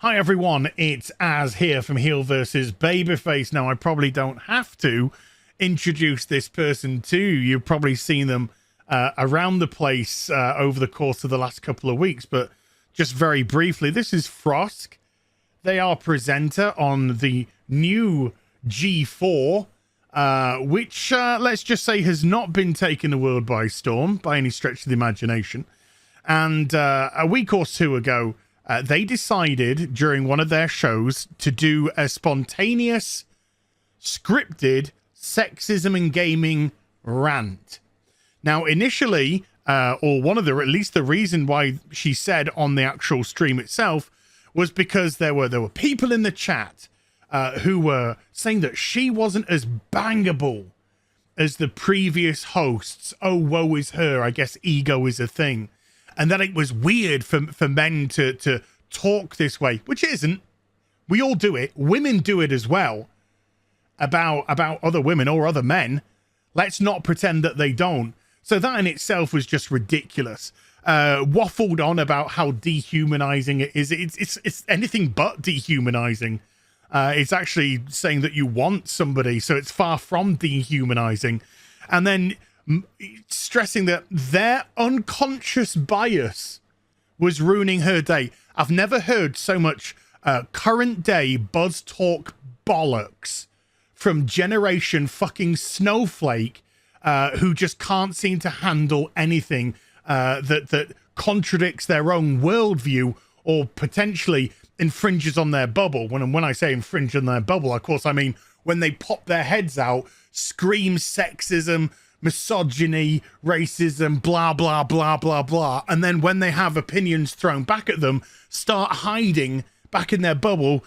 Hi everyone, it's Az here from HeelvsBabyface. Now I probably don't have to introduce this person to you. You've probably seen them around the place over the course of the last couple of weeks, but just very briefly, this is Frosk. They are presenter on the new G4, which let's just say has not been taking the world by storm by any stretch of the imagination. And a week or two ago, they decided during one of their shows to do a spontaneous, scripted sexism and gaming rant. Now, initially, or one of the, at least the reason why she said on the actual stream itself was because there were people in the chat who were saying that she wasn't as bangable as the previous hosts. Oh, woe is her. I guess ego is a thing. And that it was weird for men to talk this way, which it isn't. We all do it. Women do it as well about other women or other men. Let's not pretend that they don't. So that in itself was just ridiculous. Waffled on about how dehumanizing it is. It's anything but dehumanizing. It's actually saying that you want somebody, so it's far from dehumanizing. And then stressing that their unconscious bias was ruining her day. I've never heard so much current day buzz talk bollocks from generation fucking snowflake who just can't seem to handle anything that contradicts their own worldview or potentially infringes on their bubble. When I say infringe on their bubble, of course I mean when they pop their heads out, scream sexism, misogyny, racism, blah, blah, blah, blah, blah. And then when they have opinions thrown back at them, start hiding back in their bubble,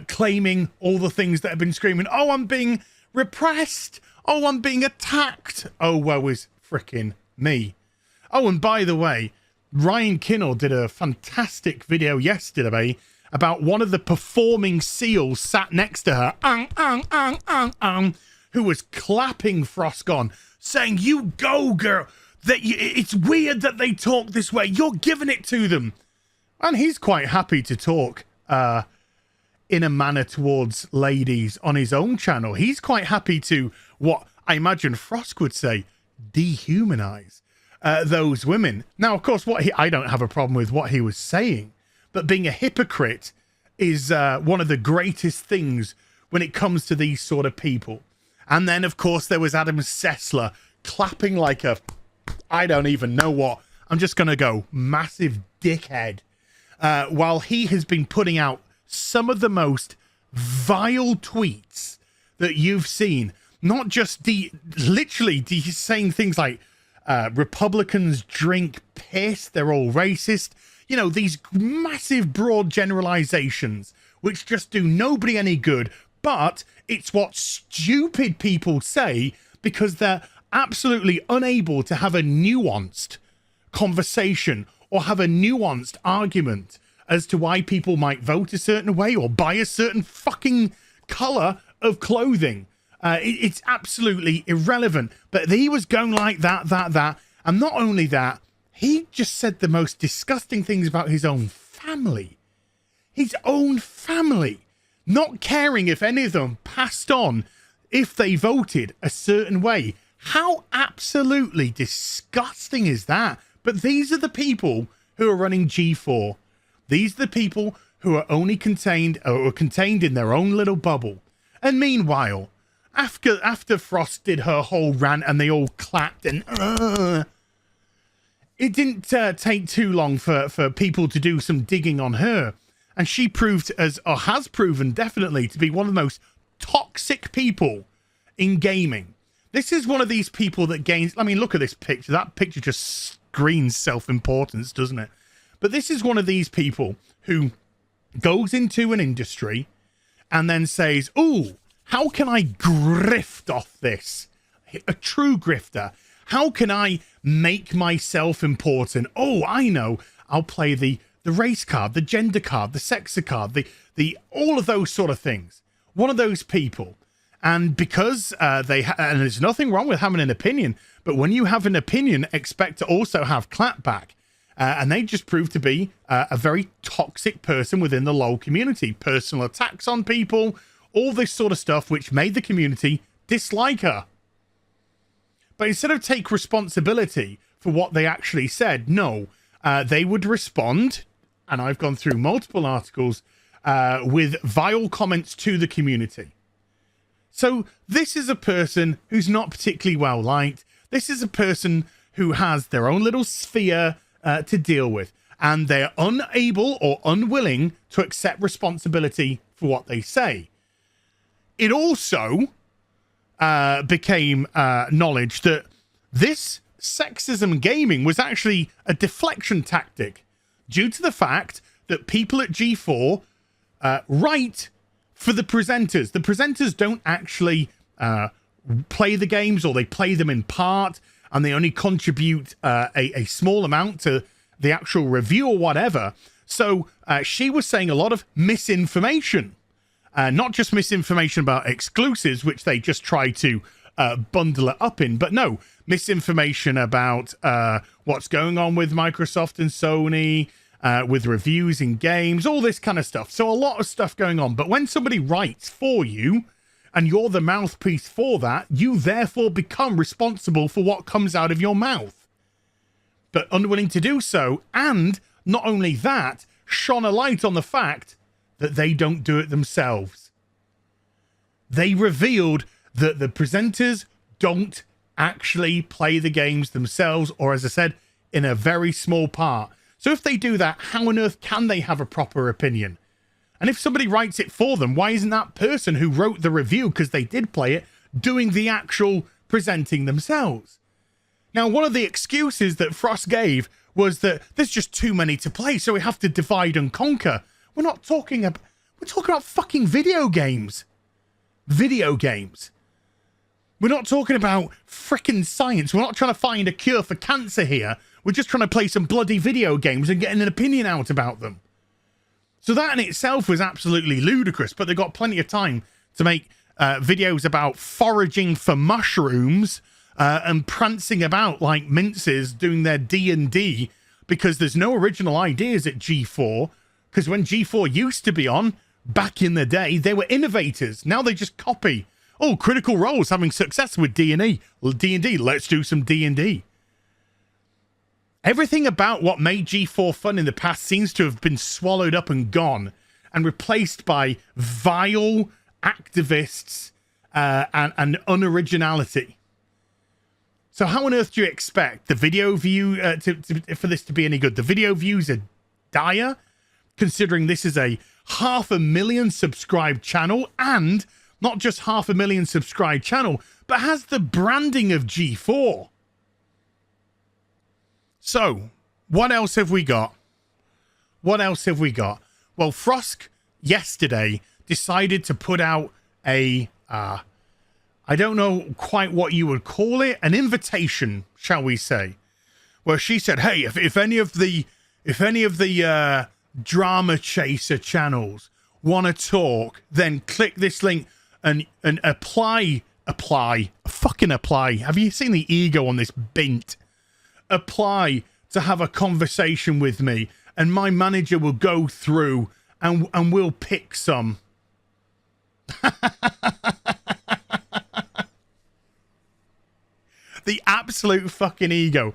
claiming all the things that have been screaming, oh, I'm being repressed. Oh, I'm being attacked. Oh, woe is frickin' me. Oh, and by the way, Ryan Kinnell did a fantastic video yesterday about one of the performing seals sat next to her, who was clapping Frosk on, saying, you go, girl. It's weird that they talk this way. You're giving it to them. And he's quite happy to talk in a manner towards ladies on his own channel. He's quite happy to, what I imagine Frosk would say, dehumanize those women. Now, of course, I don't have a problem with what he was saying, but being a hypocrite is one of the greatest things when it comes to these sort of people. And then, of course, there was Adam Sessler clapping like a, I don't even know what. I'm just going to go massive dickhead. While he has been putting out some of the most vile tweets that you've seen. Not just literally saying things like Republicans drink piss, they're all racist. You know, these massive broad generalizations which just do nobody any good. But it's what stupid people say because they're absolutely unable to have a nuanced conversation or have a nuanced argument as to why people might vote a certain way or buy a certain fucking color of clothing. It's absolutely irrelevant. But he was going like that. And not only that, he just said the most disgusting things about his own family. His own family. Not caring if any of them passed on if they voted a certain way. How absolutely disgusting is that? But these are the people who are running G4. These are the people who are only contained in their own little bubble. And meanwhile, after Frost did her whole rant and they all clapped and it didn't take too long for people to do some digging on her. And she proved has proven definitely to be one of the most toxic people in gaming. This is one of these people that gains, I mean, look at this picture. That picture just screams self-importance, doesn't it? But this is one of these people who goes into an industry and then says, oh, how can I grift off this? A true grifter. How can I make myself important? Oh, I know. I'll play the race card, the gender card, the sex card, the all of those sort of things. One of those people. And because and there's nothing wrong with having an opinion, but when you have an opinion, expect to also have clapback. And they just proved to be a very toxic person within the LoL community. Personal attacks on people, all this sort of stuff, which made the community dislike her. But instead of take responsibility for what they actually said, no, they would respond, and I've gone through multiple articles, with vile comments to the community. So this is a person who's not particularly well liked. This is a person who has their own little sphere to deal with, and they're unable or unwilling to accept responsibility for what they say. It also became knowledge that this sexism gaming was actually a deflection tactic due to the fact that people at G4 write for the presenters. The presenters don't actually play the games, or they play them in part, and they only contribute a small amount to the actual review or whatever. So she was saying a lot of misinformation. Not just misinformation about exclusives, which they just try to bundle it up in, but no, misinformation about what's going on with Microsoft and Sony, with reviews in games, all this kind of stuff. So a lot of stuff going on. But when somebody writes for you, and you're the mouthpiece for that, you therefore become responsible for what comes out of your mouth. But unwilling to do so, and not only that, shone a light on the fact that they don't do it themselves. They revealed that the presenters don't actually play the games themselves, or as I said, in a very small part. So if they do that, how on earth can they have a proper opinion? And if somebody writes it for them, why isn't that person who wrote the review, because they did play it, doing the actual presenting themselves? Now, one of the excuses that Frost gave was that there's just too many to play, so we have to divide and conquer. We're talking about fucking video games. Video games. We're not talking about frickin' science. We're not trying to find a cure for cancer here. We're just trying to play some bloody video games and getting an opinion out about them. So that in itself was absolutely ludicrous, but they've got plenty of time to make videos about foraging for mushrooms and prancing about like minces doing their D&D, because there's no original ideas at G4, because when G4 used to be on, back in the day, they were innovators. Now they just copy. Oh, Critical Role's having success with D&D. Let's do some D&D. Everything about what made G4 fun in the past seems to have been swallowed up and gone, and replaced by vile activists and unoriginality. So how on earth do you expect the video view for this to be any good? The video views are dire, considering this is a 500,000 subscribed channel, and not just 500,000 subscribed channel, but has the branding of G4. So, what else have we got? What else have we got? Well, Frosk yesterday decided to put out a, I don't know quite what you would call it, an invitation, shall we say, where she said, hey, if any of the drama chaser channels want to talk, then click this link and apply. Fucking apply. Have you seen the ego on this bint? Apply to have a conversation with me, and my manager will go through and we'll pick some. The absolute fucking ego.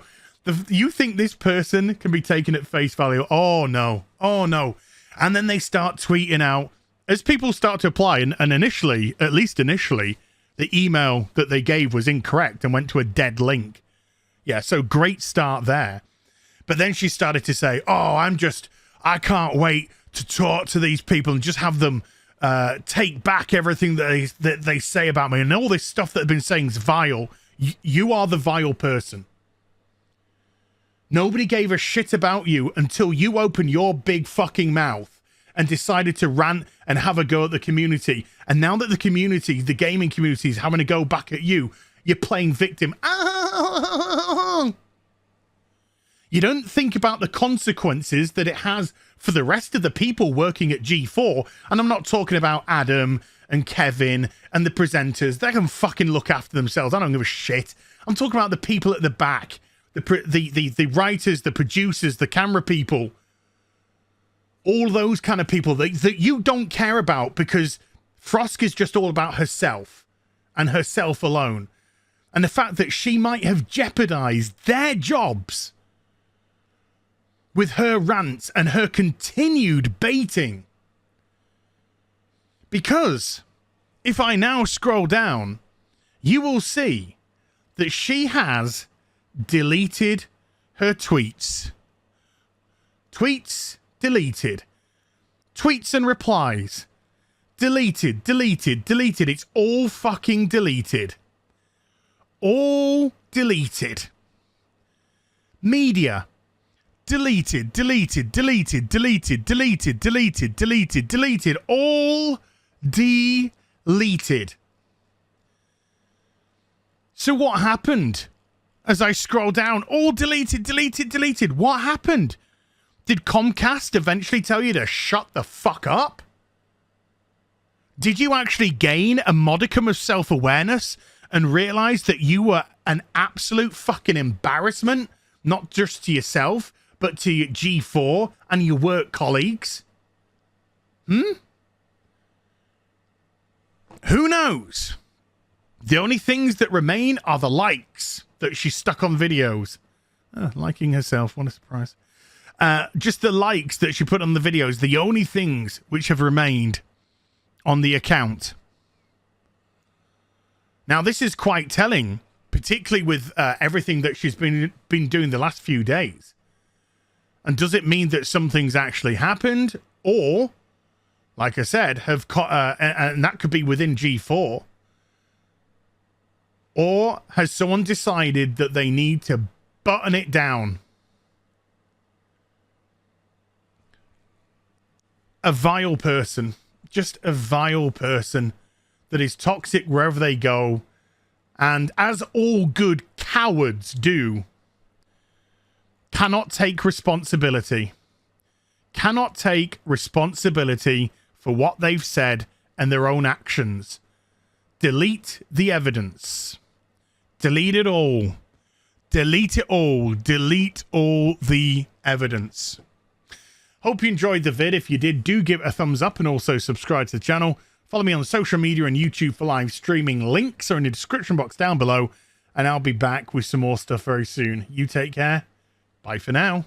You think this person can be taken at face value? Oh no. Oh no. And then they start tweeting out as people start to apply, and initially, at least initially, the email that they gave was incorrect and went to a dead link. Yeah, so great start there. But then she started to say, oh, I can't wait to talk to these people and just have them take back everything that they say about me. And all this stuff that they've been saying is vile. You are the vile person. Nobody gave a shit about you until you opened your big fucking mouth and decided to rant and have a go at the community. And now that the community, the gaming community, is having a go back at you, you're playing victim. You don't think about the consequences that it has for the rest of the people working at G4. And I'm not talking about Adam and Kevin and the presenters. They can fucking look after themselves. I don't give a shit. I'm talking about the people at the back, the writers, the producers, the camera people, all those kind of people that you don't care about, because Frosk is just all about herself and herself alone. And the fact that she might have jeopardized their jobs with her rants and her continued baiting. Because if I now scroll down, you will see that she has deleted her tweets. Tweets deleted. Tweets and replies deleted, deleted, deleted. It's all fucking deleted. All deleted. Media deleted, deleted, deleted, deleted, deleted, deleted, deleted, deleted. All deleted. So what happened? As I scroll down, all deleted, deleted, deleted. What happened? Did Comcast eventually tell you to shut the fuck up? Did you actually gain a modicum of self-awareness and realize that you were an absolute fucking embarrassment, not just to yourself, but to your G4 and your work colleagues? Who knows? The only things that remain are the likes that she stuck on videos. Liking herself, what a surprise. Just the likes that she put on the videos, the only things which have remained on the account. Now, this is quite telling, particularly with everything that she's been doing the last few days. And does it mean that something's actually happened? Or, like I said, and that could be within G4. Or has someone decided that they need to button it down? A vile person. Just a vile person that is toxic wherever they go. And as all good cowards do, cannot take responsibility. Cannot take responsibility for what they've said and their own actions. Delete the evidence. Delete it all. Delete it all. Delete all the evidence. Hope you enjoyed the vid. If you did, do give it a thumbs up and also subscribe to the channel. Follow me on social media and YouTube for live streaming. Links are in the description box down below. And I'll be back with some more stuff very soon. You take care. Bye for now.